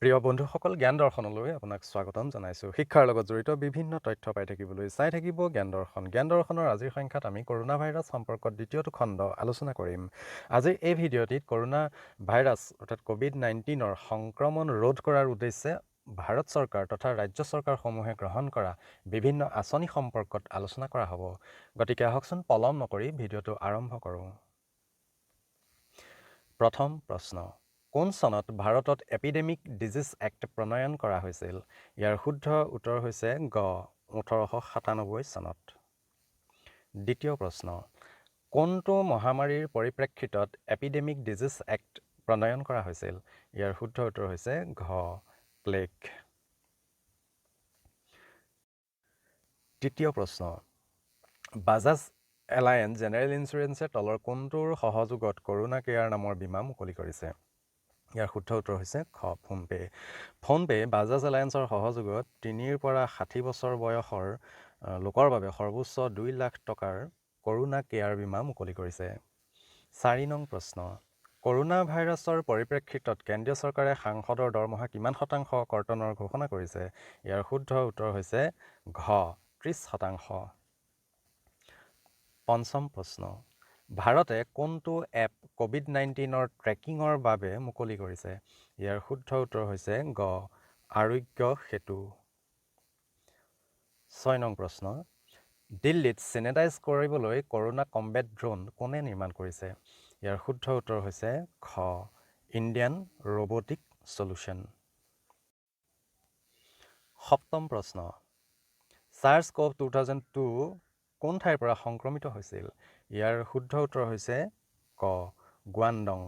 প্ৰিয় বন্ধুসকল জ্ঞান দৰ্শনলৈ আপোনাক স্বাগতম জনাইছোঁ। শিক্ষাৰ লগত জড়িত বিভিন্ন তথ্য পাই থাকিবলৈ চাই থাকিব জ্ঞান দৰ্শন। জ্ঞান দৰ্শনৰ আজিৰ সংখ্যাত আমি কৰোনা ভাইৰাছ সম্পৰ্কত দ্বিতীয়টো খণ্ড আলোচনা কৰিম। আজিৰ এই ভিডিঅ'টিত কৰোনা ভাইৰাছ অৰ্থাৎ COVID-19ৰ সংক্ৰমণ ৰোধ কৰাৰ উদ্দেশ্যে ভাৰত চৰকাৰ তথা ৰাজ্য চৰকাৰসমূহে গ্ৰহণ কৰা বিভিন্ন আঁচনি সম্পৰ্কত আলোচনা কৰা হ'ব। গতিকে আহকচোন পলম নকৰি ভিডিঅ'টো আৰম্ভ কৰোঁ। প্ৰথম প্ৰশ্ন, কোন চনত ভাৰতত এপিডেমিক ডিজিজ এক্ট প্ৰণয়ন কৰা হৈছিল? ইয়াৰ শুদ্ধ উত্তৰ হৈছে গ 1897 চনত। দ্বিতীয় প্ৰশ্ন, কোনটো মহামাৰীৰ পৰিপ্ৰেক্ষিতত এপিডেমিক ডিজিজ এক্ট প্ৰণয়ন কৰা হৈছিল? ইয়াৰ শুদ্ধ উত্তৰ হৈছে ঘ প্লেগ। তৃতীয় প্ৰশ্ন, বাজাজ এলায়েন্স জেনেৰেল ইঞ্চুৰেঞ্চে তলৰ কোনটোৰ সহযোগত কৰোনা কেয়াৰ নামৰ বীমা মুকলি কৰিছে? ইয়াৰ শুদ্ধ উত্তৰ হৈছে খ ফোনপে। ফোনপে বাজাজ এলায়েন্সৰ সহযোগত 3ৰ পৰা 60 বছৰ বয়সৰ লোকৰ বাবে সৰ্বোচ্চ 2 লাখ টকাৰ কৰোনা কেয়াৰ বীমা মুকলি কৰিছে। 4 নং প্ৰশ্ন, কৰোনা ভাইৰাছৰ পৰিপ্ৰেক্ষিতত কেন্দ্ৰীয় চৰকাৰে সাংসদৰ দৰমহা কিমান শতাংশ কৰ্তনৰ ঘোষণা কৰিছে? ইয়াৰ শুদ্ধ উত্তৰ হৈছে ঘ 30%। পঞ্চম প্ৰশ্ন, ভাৰতে কোনটো এপ COVID-19ৰ ট্ৰেকিঙৰ বাবে মুকলি কৰিছে? ইয়াৰ শুদ্ধ উত্তৰ হৈছে গ আৰোগ্য সেতু। 6 নং প্ৰশ্ন, দিল্লীত চেনিটাইজ কৰিবলৈ কৰোনা কম্বেট ড্ৰোন কোনে নিৰ্মাণ কৰিছে? ইয়াৰ শুদ্ধ উত্তৰ হৈছে খ ইণ্ডিয়ান ৰবটিক সলিউশ্যন। সপ্তম প্ৰশ্ন, SARS-CoV-2002 কোন ঠাইৰ পৰা সংক্ৰমিত হৈছিল? ইয়াৰ শুদ্ধ উত্তৰ হৈছে ক গুৱানডং।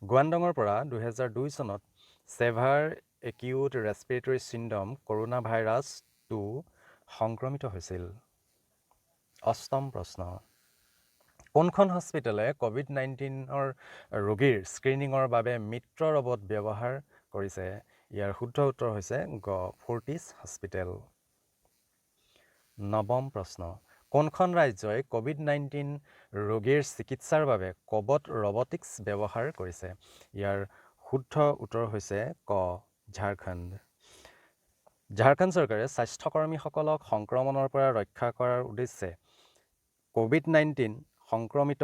গুৱানডঙৰ পৰা 2002 চনত saver acute respiratory syndrome corona virus 2 সংক্ৰমিত হৈছিল। অষ্টম প্ৰশ্ন, কোনখন হস্পিটেলে COVID-19ৰ ৰোগীৰ স্ক্ৰিনিঙৰ বাবে মিত্ৰ ৰবট ব্যৱহাৰ কৰিছে? ইয়াৰ শুদ্ধ উত্তৰ হৈছে গ ফৰ্টিছ হস্পিটেল। নৱম প্ৰশ্ন, কোনখন ৰাজ্যই COVID-19 ৰোগীৰ চিকিৎসাৰ বাবে কবট ৰবটিক্স ব্যৱহাৰ কৰিছে? ইয়াৰ শুদ্ধ উত্তৰ হৈছে ক ঝাৰখণ্ড। ঝাৰখণ্ড চৰকাৰে স্বাস্থ্যকৰ্মীসকলক সংক্ৰমণৰ পৰা ৰক্ষা কৰাৰ উদ্দেশ্যে COVID-19 সংক্ৰমিত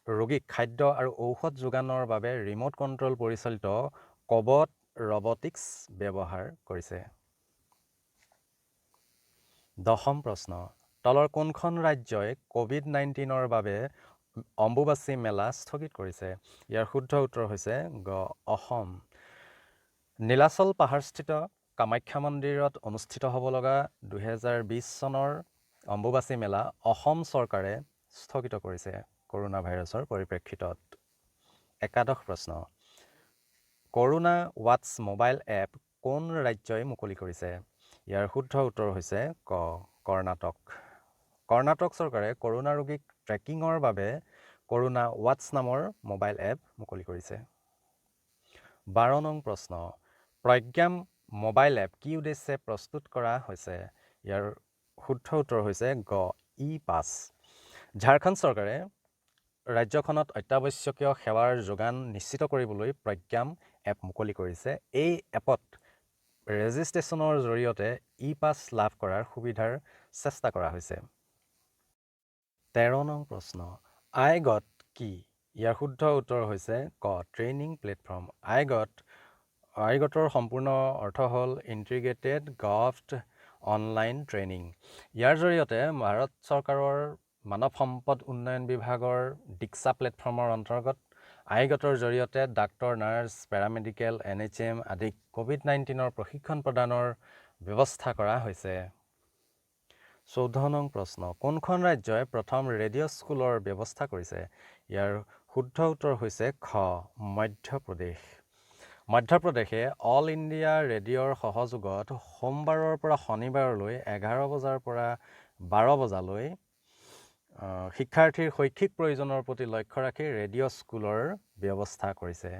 ৰোগীক খাদ্য আৰু ঔষধ যোগানৰ বাবে ৰিম'ট কণ্ট্ৰল পৰিচালিত কবট ৰবটিক্স ব্যৱহাৰ কৰিছে। দশম প্ৰশ্ন, তলৰ কোনখন ৰাজ্যই COVID-19ৰ বাবে অম্বুবাচী মেলা স্থগিত কৰিছে? ইয়াৰ শুদ্ধ উত্তৰ হৈছে গ অসম। নীলাচল পাহাৰস্থিত কামাখ্যা মন্দিৰত অনুষ্ঠিত হ'ব লগা 2020 চনৰ অম্বুবাচী মেলা অসম চৰকাৰে স্থগিত কৰিছে কৰোনা ভাইৰাছৰ পৰিপ্ৰেক্ষিতত। একাদশ প্ৰশ্ন, কৰোনা ৱাটছ মোবাইল এপ কোন ৰাজ্যই মুকলি কৰিছে? ইয়াৰ শুদ্ধ উত্তৰ হৈছে ক কৰ্ণাটক। কৰ্ণাটক চৰকাৰে কৰোনা ৰোগীক ট্ৰেকিঙৰ বাবে কৰোনা ৱাটছ নামৰ মোবাইল এপ মুকলি কৰিছে। 12 নং প্ৰশ্ন, প্ৰজ্ঞাম মোবাইল এপ কি উদ্দেশ্যে প্ৰস্তুত কৰা হৈছে? ইয়াৰ শুদ্ধ উত্তৰ হৈছে গ ই-পাছ। ঝাৰখণ্ড চৰকাৰে ৰাজ্যখনত অত্যাৱশ্যকীয় সেৱাৰ যোগান নিশ্চিত কৰিবলৈ প্ৰজ্ঞাম এপ মুকলি কৰিছে। এই এপত ৰেজিষ্ট্ৰেশ্যনৰ জৰিয়তে ই-পাছ লাভ কৰাৰ সুবিধাৰ চেষ্টা কৰা হৈছে। 13 নং প্ৰশ্ন, আইগট কি? ইয়াৰ শুদ্ধ উত্তৰ হৈছে ক ট্ৰেইনিং প্লেটফৰ্ম। আইগটৰ সম্পূৰ্ণ অৰ্থ হ'ল ইণ্টিগ্ৰেটেড গভৰ্ণমেণ্ট অনলাইন ট্ৰেইনিং। ইয়াৰ জৰিয়তে ভাৰত চৰকাৰৰ মানৱ সম্পদ উন্নয়ন বিভাগৰ দীক্ষা প্লেটফৰ্মৰ অন্তৰ্গত আইগটৰ জৰিয়তে ডাক্তৰ, নাৰ্ছ, পেৰামেডিকেল, NHM আদিক COVID-19ৰ প্ৰশিক্ষণ প্ৰদানৰ ব্যৱস্থা কৰা হৈছে। 14 নং প্ৰশ্ন, কোনখন ৰাজ্যই প্ৰথম ৰেডিঅ' স্কুলৰ ব্যৱস্থা কৰিছে? ইয়াৰ শুদ্ধ উত্তৰ হৈছে খ মধ্যপ্ৰদেশ। মধ্যপ্ৰদেশে অল ইণ্ডিয়া ৰেডিঅ'ৰ সহযোগত সোমবাৰৰ পৰা শনিবাৰলৈ 11 বজাৰ পৰা 12 বজালৈ শিক্ষাৰ্থীৰ শৈক্ষিক প্ৰয়োজনৰ প্ৰতি লক্ষ্য ৰাখি ৰেডিঅ' স্কুলৰ ব্যৱস্থা কৰিছে।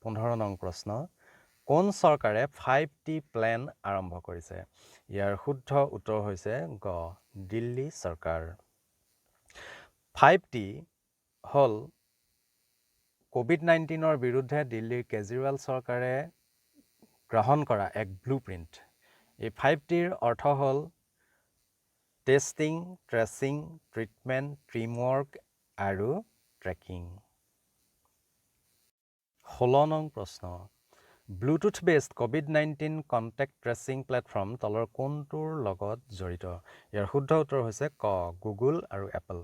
15 নং প্ৰশ্ন, কোন চৰকাৰে 5T প্লেন আৰম্ভ কৰিছে? ইয়াৰ শুদ্ধ উত্তৰ হৈছে গ দিল্লী চৰকাৰ। 5T হ'ল COVID-19ৰ বিৰুদ্ধে দিল্লীৰ কেজৰিৱাল চৰকাৰে গ্ৰহণ কৰা এক ব্লুপ্ৰিণ্ট। এই 5Tৰ অৰ্থ হ'ল টেষ্টিং, ট্ৰেচিং, ট্ৰিটমেণ্ট, টিমৱৰ্ক আৰু ট্ৰেকিং। 16 নং প্ৰশ্ন, Bluetooth based COVID-19 contact tracing platform তলৰ কোনটোৰ লগত জড়িত? ইয়াৰ শুদ্ধ উত্তৰ হৈছে ক, গুগল আৰু এপল।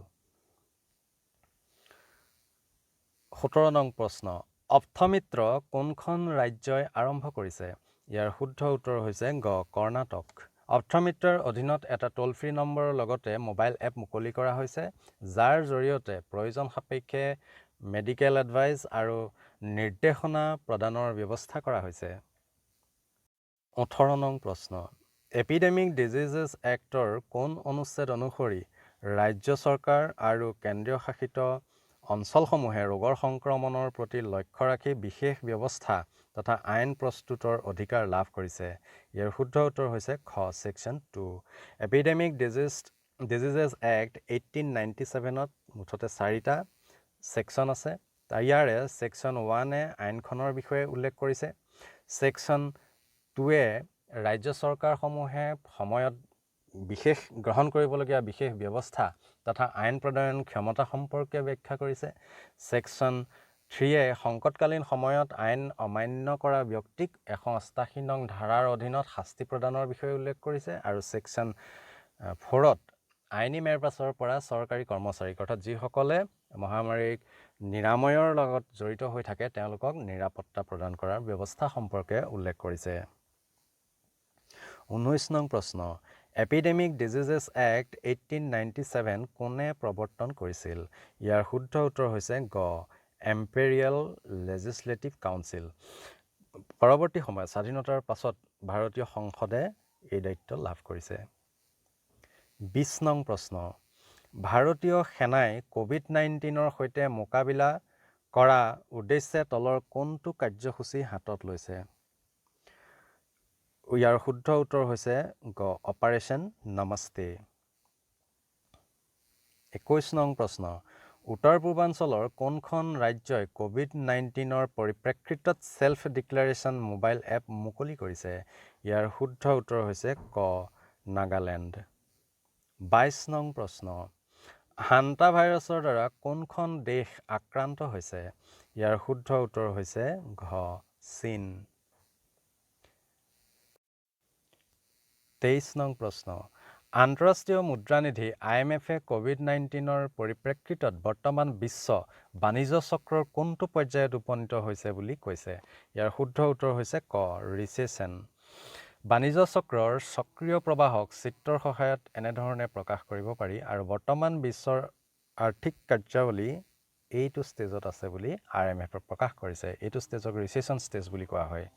17 নং প্ৰশ্ন, অপথমিত্ৰ কোনখন ৰাজ্যই আৰম্ভ কৰিছে? ইয়াৰ শুদ্ধ উত্তৰ হৈছে গ, কৰ্ণাটক। অপথমিত্ৰৰ অধীনত এটা টোল ফ্ৰী নম্বৰৰ লগতে মোবাইল এপ মুকলি কৰা হৈছে, যাৰ জৰিয়তে প্ৰয়োজন সাপেক্ষে মেডিকেল এডভাইচ আৰু নিৰ্দেশনা প্ৰদানৰ ব্যৱস্থা কৰা হৈছে। 18 নং প্ৰশ্ন, এপিডেমিক ডিজিজেছ এক্টৰ কোন অনুচ্ছেদ অনুসৰি ৰাজ্য চৰকাৰ আৰু কেন্দ্ৰীয় শাসিত অঞ্চলসমূহে ৰোগৰ সংক্ৰমণৰ প্ৰতি লক্ষ্য ৰাখি বিশেষ ব্যৱস্থা তথা আইন প্ৰস্তুতৰ অধিকাৰ লাভ কৰিছে? ইয়াৰ শুদ্ধ উত্তৰ হৈছে খ, ছেকশ্যন 2। এপিডেমিক ডিজিজেছ এক্ট 1897ত মুঠতে 4টা ছেকশ্যন আছে। ইয়াৰে ছেকশ্যন 1এ আইনখনৰ বিষয়ে উল্লেখ কৰিছে। ছেকশ্যন 2এ ৰাজ্য চৰকাৰসমূহে সময়ত বিশেষ গ্ৰহণ কৰিবলগীয়া বিশেষ ব্যৱস্থা তথা আইন প্ৰণয়ন ক্ষমতা সম্পৰ্কে ব্যাখ্যা কৰিছে। ছেকশ্যন 3এ সংকটকালীন সময়ত আইন অমান্য কৰা ব্যক্তিক 188 নং ধাৰাৰ অধীনত শাস্তি প্ৰদানৰ বিষয়ে উল্লেখ কৰিছে। আৰু ছেকশ্যন 4ত আইনী মেৰপাছৰ পৰা চৰকাৰী কৰ্মচাৰীক অৰ্থাৎ যিসকলে মহামাৰীক নিৰাময়ৰ লগত জড়িত হৈ থাকে তেওঁলোকক নিৰাপত্তা প্ৰদান কৰাৰ ব্যৱস্থা সম্পৰ্কে উল্লেখ কৰিছে। 19 নং প্ৰশ্ন, এপিডেমিক ডিজিজেছ এক্ট 1897 কোনে প্ৰৱৰ্তন কৰিছিল? ইয়াৰ শুদ্ধ উত্তৰ হৈছে গ, এম্পেৰিয়েল লেজিছলেটিভ কাউন্সিল। পৰৱৰ্তী সময়ত স্বাধীনতাৰ পাছত ভাৰতীয় সংসদে এই দায়িত্ব লাভ কৰিছে। 20 নং প্ৰশ্ন, ভাৰতীয় সেনাই COVID-19ৰ সৈতে মোকাবিলা কৰা উদ্দেশ্যে তলৰ কোনটো কাৰ্যসূচী হাতত লৈছে? ইয়াৰ শুদ্ধ উত্তৰ হৈছে গ, অপাৰেশ্যন নমস্তে। 21 নং প্ৰশ্ন, উত্তৰ পূৰ্বাঞ্চলৰ কোনখন ৰাজ্যই COVID-19ৰ পৰিপ্ৰেক্ষিতত ছেল্ফ ডিক্লেৰেশ্যন মোবাইল এপ মুকলি কৰিছে? ইয়াৰ শুদ্ধ উত্তৰ হৈছে ক, নাগালেণ্ড। 22 নং প্ৰশ্ন, হান্তা ভাইৰাছৰ দ্বাৰা কোনখন দেশ আক্ৰান্ত হৈছে? ইয়াৰ শুদ্ধ উত্তৰ হৈছে ঘ, চীন। 23 নং প্ৰশ্ন, আন্তঃৰাষ্ট্ৰীয় মুদ্ৰানিধি IMFে COVID-19ৰ পৰিপ্ৰেক্ষিতত বৰ্তমান বিশ্ব বাণিজ্য চক্ৰৰ কোনটো পৰ্যায়ত উপনীত হৈছে বুলি কৈছে? ইয়াৰ শুদ্ধ উত্তৰ হৈছে ক, ৰিচেশ্যন। বাণিজ্য চক্ৰৰ সক্ৰিয় প্ৰবাহক চিত্ৰৰ সহায়ত এনেধৰণে প্ৰকাশ কৰিব পাৰি আৰু বৰ্তমান বিশ্বৰ আৰ্থিক কাৰ্যাৱলী এইটো ষ্টেজত আছে বুলি IMFে প্ৰকাশ কৰিছে। এইটো ষ্টেজক ৰিচেশ্যন ষ্টেজ বুলি কোৱা হয়।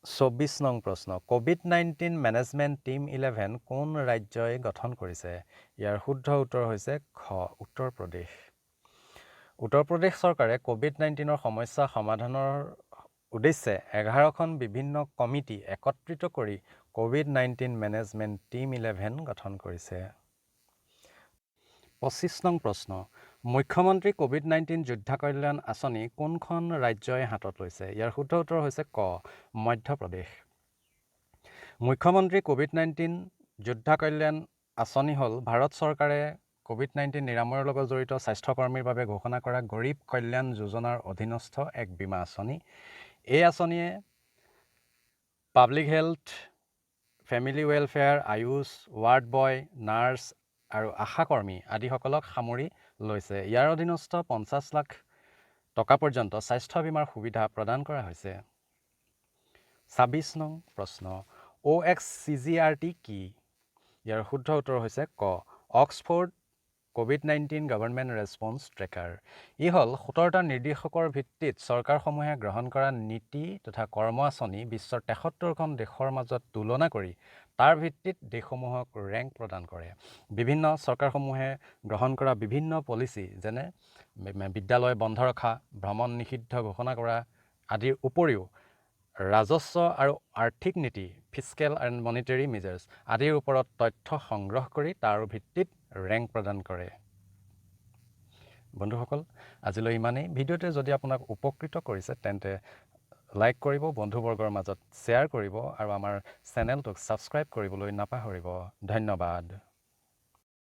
24 নং প্ৰশ্ন, COVID-19 মেনেজমেণ্ট টিম 11 কোন ৰাজ্যই গঠন কৰিছে? ইয়াৰ শুদ্ধ উত্তৰ হৈছে খ, উত্তৰ প্ৰদেশ। উত্তৰ প্ৰদেশ চৰকাৰে COVID-19ৰ সমস্যা সমাধানৰ উদ্দেশ্যে 11খন বিভিন্ন কমিটি একত্ৰিত কৰি COVID-19 মেনেজমেণ্ট টিম 11 গঠন কৰিছে। 25 নং প্ৰশ্ন, মুখ্যমন্ত্ৰী COVID-19 যোদ্ধা কল্যাণ আঁচনি কোনখন ৰাজ্যই হাতত লৈছে? ইয়াৰ শুদ্ধ উত্তৰ হৈছে ক, মধ্যপ্ৰদেশ। মুখ্যমন্ত্ৰী COVID-19 যোদ্ধা কল্যাণ আঁচনি হ'ল ভাৰত চৰকাৰে COVID-19 নিৰাময়ৰ লগত জড়িত স্বাস্থ্যকৰ্মীৰ বাবে ঘোষণা কৰা গৰীব কল্যাণ যোজনাৰ অধীনস্থ এক বীমা আঁচনি। এই আঁচনিয়ে public health, family welfare, Ayush, ward boy, nurse আৰু আশাকৰ্মী আদিসকলক সামৰি লৈছে। ইয়াৰ অধীনস্থ 50 লাখ টকা পৰ্যন্ত স্বাস্থ্য বীমাৰ সুবিধা প্ৰদান কৰা হৈছে। 26 নং প্ৰশ্ন, OXCGRT কি? ইয়াৰ শুদ্ধ উত্তৰ হৈছে ক, Oxford COVID-19 government response tracker. ই হ'ল 17টা নিৰ্দেশকৰ ভিত্তিত চৰকাৰসমূহে গ্ৰহণ কৰা নীতি তথা কৰ্ম আঁচনি বিশ্বৰ 73খন দেশৰ মাজত তুলনা কৰি তাৰ ভিত্তিত দেশসমূহক ৰেংক প্ৰদান কৰে। বিভিন্ন চৰকাৰসমূহে গ্ৰহণ কৰা বিভিন্ন পলিচি যেনে বিদ্যালয় বন্ধ ৰখা, ভ্ৰমণ নিষিদ্ধ ঘোষণা কৰা আদিৰ উপৰিও ৰাজস্ব আৰু আৰ্থিক নীতি, ফিস্কেল এণ্ড মনিটাৰী মেজাৰ্ছ আদিৰ ওপৰত তথ্য সংগ্ৰহ কৰি তাৰ ভিত্তিত ৰেংক প্ৰদান কৰে। বন্ধুসকল আজিলৈ ইমানেই ভিডিঅ'টোৱে যদি আপোনাক উপকৃত কৰিছে তেন্তে লাইক কৰিব বন্ধুবৰ্গৰ মাজত শ্বেয়াৰ কৰিব আৰু আমাৰ চেনেলটোক ছাবস্ক্ৰাইব কৰিবলৈ নাপাহৰিব ধন্যবাদ